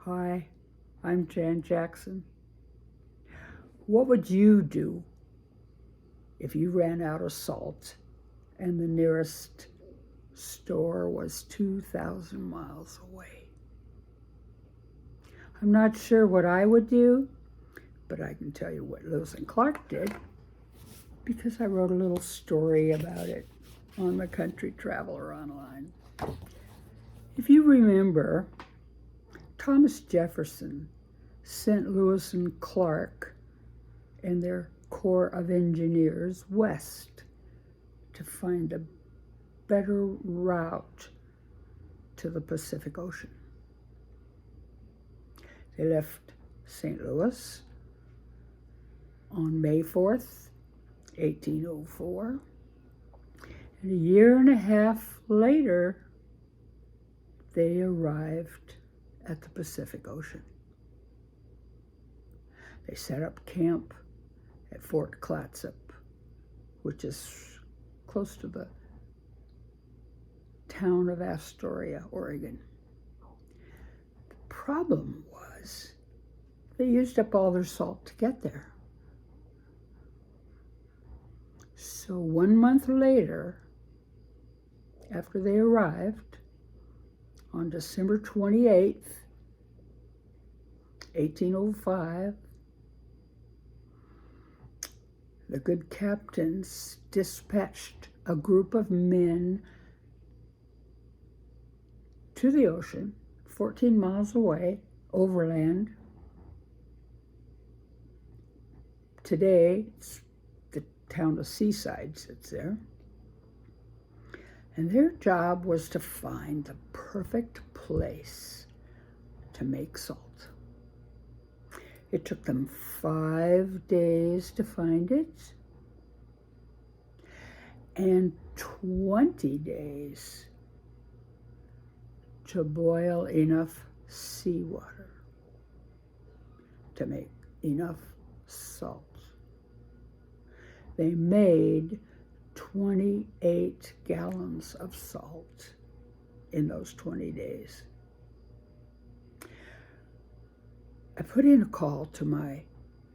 Hi, I'm Jan Jackson. What would you do if you ran out of salt and the nearest store was 2,000 miles away? I'm not sure what I would do, but I can tell you what Lewis and Clark did because I wrote a little story about it on the Country Traveler Online. If you remember, Thomas Jefferson sent Lewis and Clark and their Corps of Engineers west to find a better route to the Pacific Ocean. They left St. Louis on May 4th, 1804, and a year and a half later, they arrived at the Pacific Ocean. They set up camp at Fort Clatsop, which is close to the town of Astoria, Oregon. The problem was they used up all their salt to get there. So 1 month later, after they arrived, on December 28th, 1805, the good captains dispatched a group of men to the ocean, 14 miles away, overland. Today, it's the town of Seaside sits there. And their job was to find the perfect place to make salt. It took them 5 days to find it and 20 days to boil enough seawater to make enough salt. They made 28 gallons of salt in those 20 days. I put in a call to my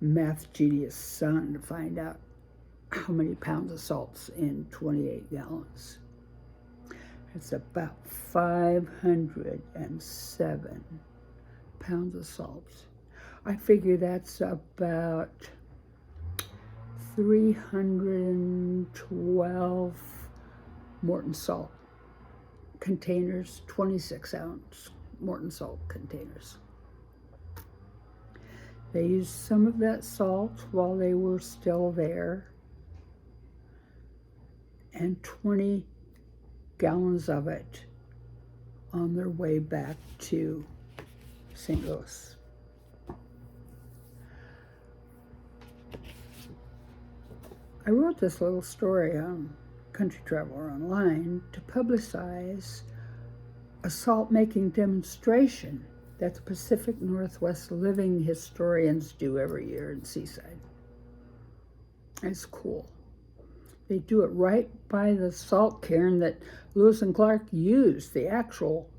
math genius son to find out how many pounds of salt's in 28 gallons. It's about 507 pounds of salt. I figure that's about 312 Morton salt containers, 26-ounce Morton salt containers. They used some of that salt while they were still there, and 20 gallons of it on their way back to St. Louis. I wrote this little story on Country Traveler Online to publicize a salt-making demonstration that the Pacific Northwest living historians do every year in Seaside. It's cool. They do it right by the salt cairn that Lewis and Clark used, the actual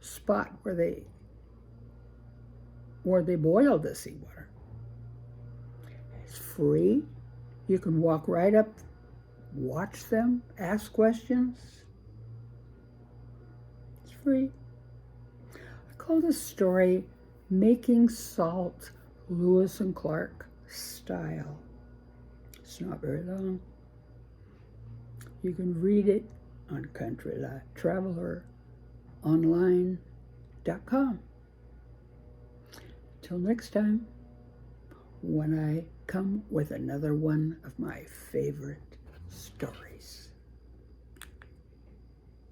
spot where they boiled the seawater. It's free. You can walk right up, watch them, ask questions. It's free. I call this story Making Salt Lewis and Clark Style. It's not very long. You can read it on countrytraveleronline.com. Till next time, when I come with another one of my favorite stories.